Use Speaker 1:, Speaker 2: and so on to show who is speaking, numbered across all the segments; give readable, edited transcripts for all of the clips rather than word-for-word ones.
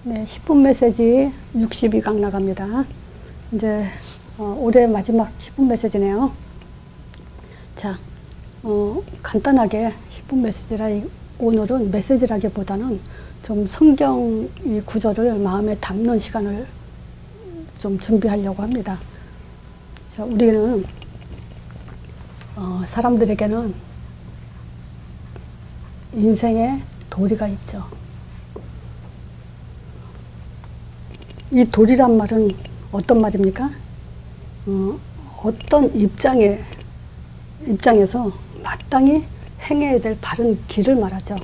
Speaker 1: 네, 10분 메시지 62강 나갑니다. 이제 올해 마지막 10분 메시지네요. 자, 간단하게 10분 메시지라 오늘은 메시지라기보다는 좀 성경 이 구절을 마음에 담는 시간을 좀 준비하려고 합니다. 자, 우리는 사람들에게는 인생의 도리가 있죠. 이 도리란 말은 어떤 말입니까? 어떤 입장에서 마땅히 행해야 될 바른 길을 말하죠.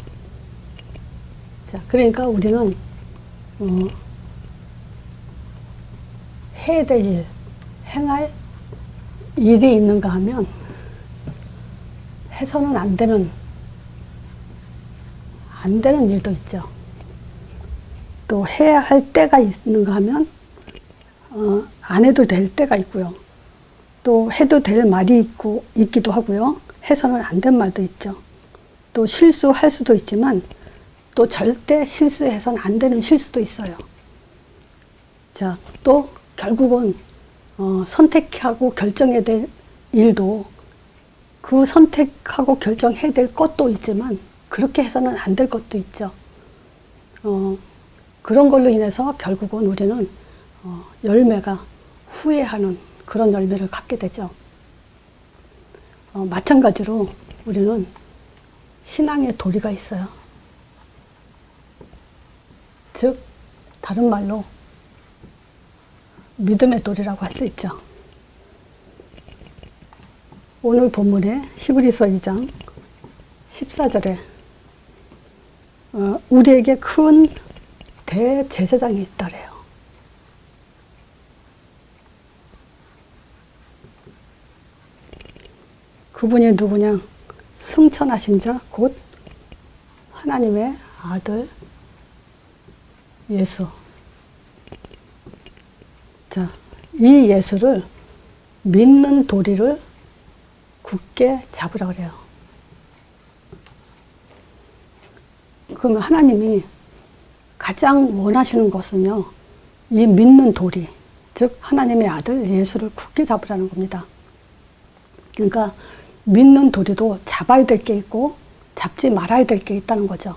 Speaker 1: 자, 그러니까 우리는 해야 될 일, 행할 일이 있는가 하면 해서는 안 되는 일도 있죠. 또 해야 할 때가 있는가 하면 안 해도 될 때가 있고요. 또 해도 될 말이 있기도 하고요. 해서는 안 된 말도 있죠. 또 실수할 수도 있지만 또 절대 실수해서는 안 되는 실수도 있어요. 자, 또 결국은 선택하고 결정해야 될 일도 그 선택하고 결정해야 될 것도 있지만 그렇게 해서는 안 될 것도 있죠. 그런 걸로 인해서 결국은 우리는 열매가 후회하는 그런 열매를 갖게 되죠. 마찬가지로 우리는 신앙의 도리가 있어요. 즉 다른 말로 믿음의 도리라고 할 수 있죠. 오늘 본문에 히브리서 2장 14절에 우리에게 큰 대제사장이 있다래요. 그분이 누구냐? 승천하신 자, 곧 하나님의 아들 예수. 자, 이 예수를 믿는 도리를 굳게 잡으라 그래요. 그러면 하나님이 가장 원하시는 것은요, 이 믿는 도리, 즉 하나님의 아들 예수를 굳게 잡으라는 겁니다. 그러니까 믿는 도리도 잡아야 될 게 있고 잡지 말아야 될 게 있다는 거죠.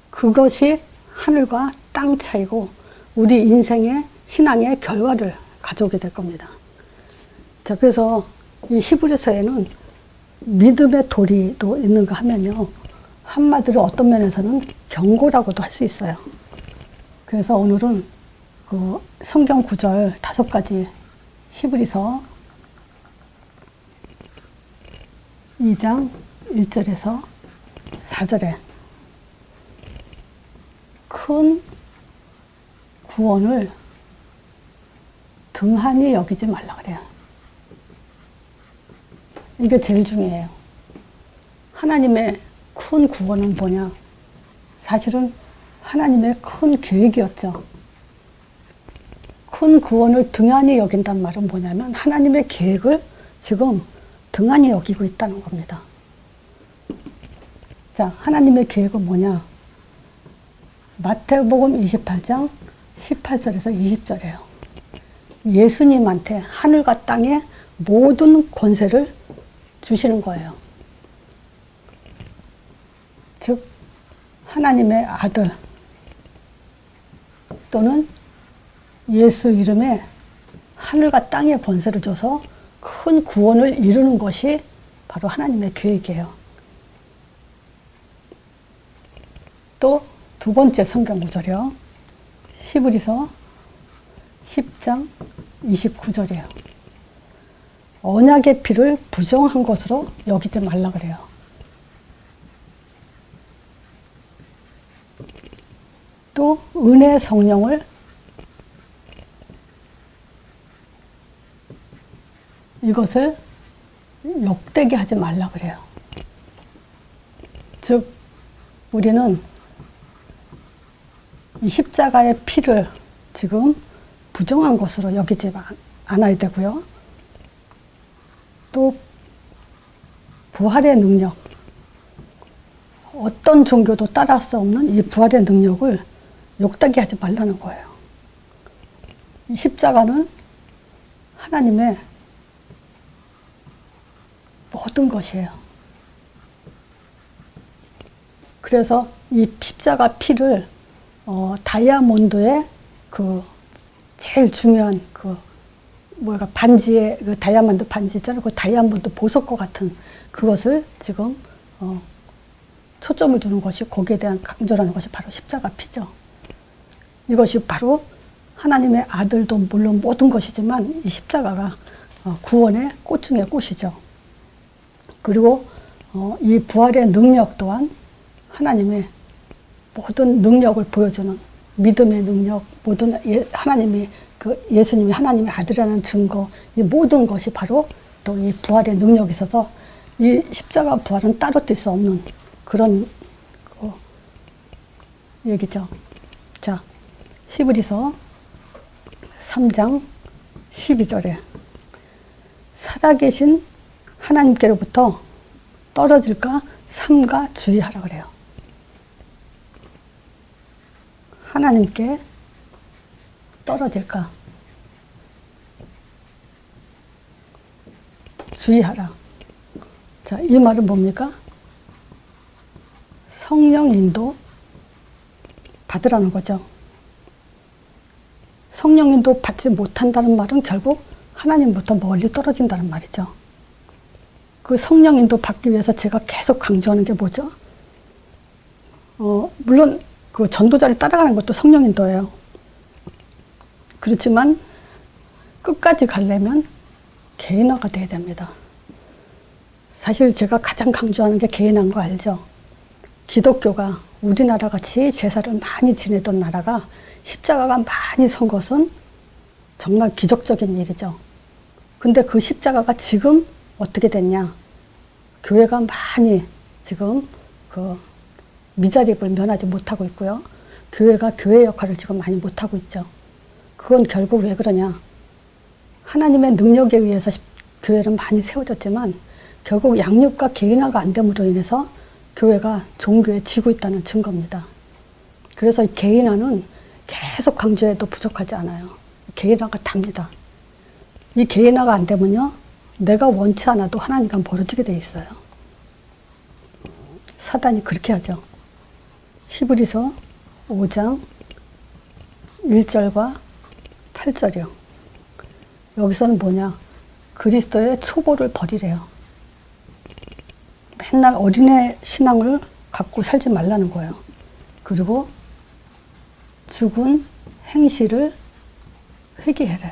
Speaker 1: 그것이 하늘과 땅 차이고 우리 인생의 신앙의 결과를 가져오게 될 겁니다. 자, 그래서 이 히브리서에는 믿음의 도리도 있는가 하면요, 한마디로 어떤 면에서는 경고라고도 할 수 있어요. 그래서 오늘은 그 성경 구절 5가지 히브리서 2장 1절에서 4절에 큰 구원을 등한히 여기지 말라 그래요. 이게 제일 중요해요. 하나님의 큰 구원은 뭐냐? 사실은 하나님의 큰 계획이었죠. 큰 구원을 등한히 여긴다는 말은 뭐냐면 하나님의 계획을 지금 등한히 여기고 있다는 겁니다. 자, 하나님의 계획은 뭐냐? 마태복음 28장 18절에서 20절이에요. 예수님한테 하늘과 땅의 모든 권세를 주시는 거예요. 즉 하나님의 아들 또는 예수 이름에 하늘과 땅의 권세를 줘서 큰 구원을 이루는 것이 바로 하나님의 계획이에요. 또 두 번째 성경 구절이요. 히브리서 10장 29절이에요. 언약의 피를 부정한 것으로 여기지 말라 그래요. 또 은혜 성령을 이것을 욕되게 하지 말라 그래요. 즉 우리는 이 십자가의 피를 지금 부정한 것으로 여기지 않아야 되고요. 또 부활의 능력, 어떤 종교도 따라할 수 없는 이 부활의 능력을 욕되게 하지 말라는 거예요. 이 십자가는 하나님의 모든 것이에요. 그래서 이 십자가 피를 다이아몬드의 그 제일 중요한 그 뭐가 반지에 그 다이아몬드 반지 있잖아요. 그 다이아몬드 보석과 같은 그것을 지금 초점을 두는 것이 거기에 대한 강조라는 것이 바로 십자가 피죠. 이것이 바로 하나님의 아들도 물론 모든 것이지만 이 십자가가 구원의 꽃 중의 꽃이죠. 그리고 이 부활의 능력 또한 하나님의 모든 능력을 보여주는 믿음의 능력, 모든 하나님이 그 예수님이 하나님의 아들이라는 증거, 이 모든 것이 바로 또 이 부활의 능력이 있어서 이 십자가 부활은 따로 뛸 수 없는 그런 얘기죠. 자, 히브리서 3장 12절에 살아계신 하나님께로부터 떨어질까 삼가 주의하라 그래요. 하나님께 떨어질까 주의하라. 자, 이 말은 뭡니까? 성령 인도 받으라는 거죠. 성령 인도 받지 못한다는 말은 결국 하나님부터 멀리 떨어진다는 말이죠. 그 성령 인도 받기 위해서 제가 계속 강조하는 게 뭐죠? 물론 그 전도자를 따라가는 것도 성령 인도예요. 그렇지만 끝까지 가려면 개인화가 돼야 됩니다. 사실 제가 가장 강조하는 게 개인화인 거 알죠? 기독교가 우리나라 같이 제사를 많이 지내던 나라가 십자가가 많이 선 것은 정말 기적적인 일이죠. 근데 그 십자가가 지금 어떻게 됐냐? 교회가 많이 지금 그 미자립을 면하지 못하고 있고요. 교회가 교회 역할을 지금 많이 못하고 있죠. 그건 결국 왜 그러냐? 하나님의 능력에 의해서 교회는 많이 세워졌지만 결국 양육과 개인화가 안 됨으로 인해서 교회가 종교에 지고 있다는 증거입니다. 그래서 이 개인화는 계속 강조해도 부족하지 않아요. 개인화가 답니다. 이 개인화가 안 되면요, 내가 원치 않아도 하나님과 멀어지게 돼 있어요. 사단이 그렇게 하죠. 히브리서 5장 1절과 8절이요. 여기서는 뭐냐? 그리스도의 초보를 버리래요. 맨날 어린애 신앙을 갖고 살지 말라는 거예요. 그리고 죽은 행실을 회개해라.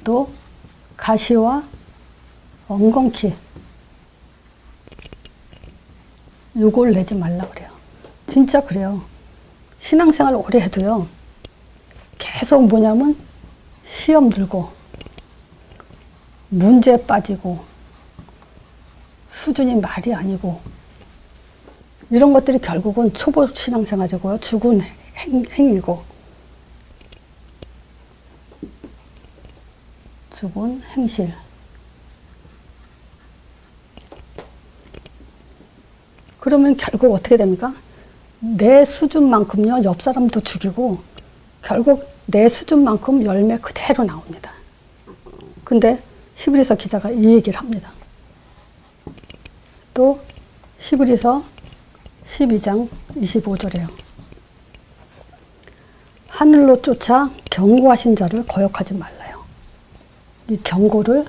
Speaker 1: 또 가시와 엉겅퀴 욕을 내지 말라 그래요. 진짜 그래요. 신앙생활 오래 해도요, 계속 뭐냐면 시험 들고 문제 빠지고 수준이 말이 아니고 이런 것들이 결국은 초보 신앙생활이고요. 죽은 행위고 죽은 행실. 그러면 결국 어떻게 됩니까? 내 수준만큼요, 옆 사람도 죽이고 결국 내 수준만큼 열매 그대로 나옵니다. 근데 히브리서 기자가 이 얘기를 합니다. 또 히브리서 12장 25절이에요. 하늘로 쫓아 경고하신 자를 거역하지 말라요. 이 경고를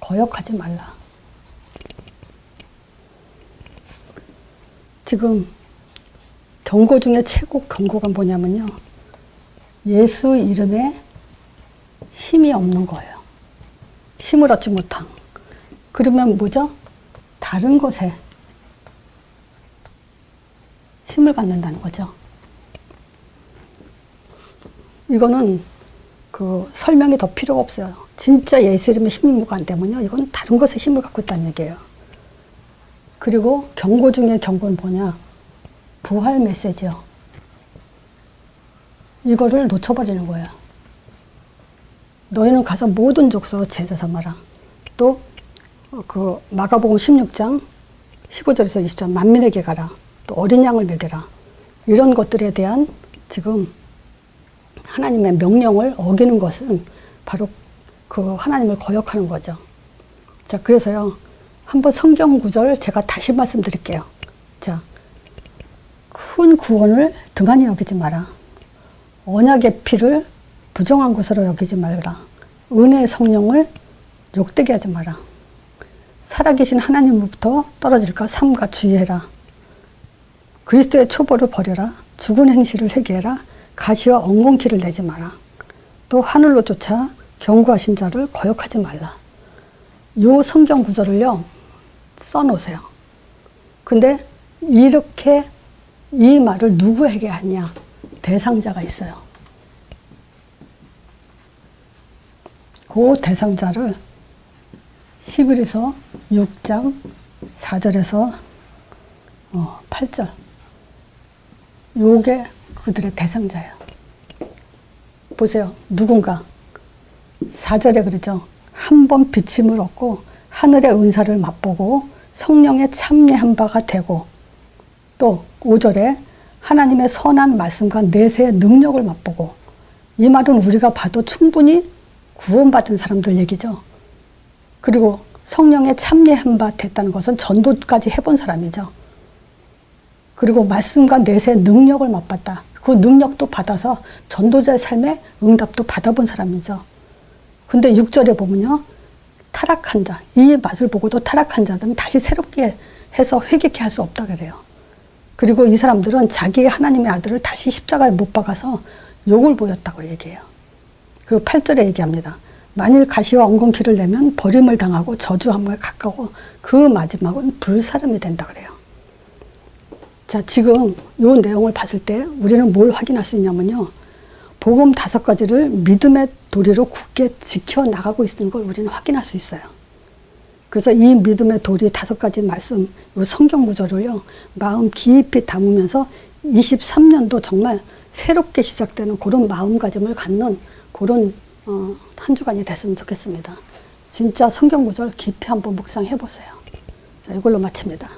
Speaker 1: 거역하지 말라. 지금 경고 중에 최고 경고가 뭐냐면요, 예수 이름에 힘이 없는 거예요. 힘을 얻지 못한. 그러면 뭐죠? 다른 것에 힘을 갖는다는 거죠. 이거는 그 설명이 더 필요가 없어요. 진짜 예수 이름에 힘이 안 되면요, 이건 다른 것에 힘을 갖고 있다는 얘기예요. 그리고 경고 중에 경고는 뭐냐? 부활 메시지요. 이거를 놓쳐버리는 거예요. 너희는 가서 모든 족속으로 제자 삼아라. 또 그 마가복음 16장 15절에서 20절 만민에게 가라. 또 어린 양을 먹여라. 이런 것들에 대한 지금 하나님의 명령을 어기는 것은 바로 그 하나님을 거역하는 거죠. 자, 그래서요, 한번 성경 구절 제가 다시 말씀드릴게요. 자, 큰 구원을 등한히 여기지 마라. 언약의 피를 부정한 것으로 여기지 말라. 은혜의 성령을 욕되게 하지 마라. 살아계신 하나님으로부터 떨어질까 삼가 주의해라. 그리스도의 초보를 버려라. 죽은 행실을 회개해라. 가시와 엉겅퀴를 내지 마라. 또 하늘로 쫓아 경고하신 자를 거역하지 말라. 요 성경 구절을요, 써놓으세요. 근데 이렇게 이 말을 누구에게 하냐? 대상자가 있어요. 그 대상자를 히브리서 6장 4절에서 8절, 요게 그들의 대상자예요. 보세요. 누군가 4절에 그러죠. 한 번 비침을 얻고 하늘의 은사를 맛보고 성령에 참여한 바가 되고, 또 5절에 하나님의 선한 말씀과 내세의 능력을 맛보고, 이 말은 우리가 봐도 충분히 구원받은 사람들 얘기죠. 그리고 성령에 참여한 바 됐다는 것은 전도까지 해본 사람이죠. 그리고 말씀과 내세의 능력을 맛봤다. 그 능력도 받아서 전도자의 삶에 응답도 받아본 사람이죠. 근데 6절에 보면요, 타락한 자, 이 맛을 보고도 타락한 자들은 다시 새롭게 해서 회개케 할 수 없다 그래요. 그리고 이 사람들은 자기의 하나님의 아들을 다시 십자가에 못 박아서 욕을 보였다고 얘기해요. 그리고 8절에 얘기합니다. 만일 가시와 엉겅퀴를 내면 버림을 당하고 저주함에 가까워 그 마지막은 불사름이 된다 그래요. 자, 지금 이 내용을 봤을 때 우리는 뭘 확인할 수 있냐면요, 복음 5가지를 믿음의 도리로 굳게 지켜나가고 있는 걸 우리는 확인할 수 있어요. 그래서 이 믿음의 도리 5가지 말씀, 이 성경 구절을요, 마음 깊이 담으면서 23년도 정말 새롭게 시작되는 그런 마음가짐을 갖는 그런 한 주간이 됐으면 좋겠습니다. 진짜 성경 구절 깊이 한번 묵상해 보세요. 자, 이걸로 마칩니다.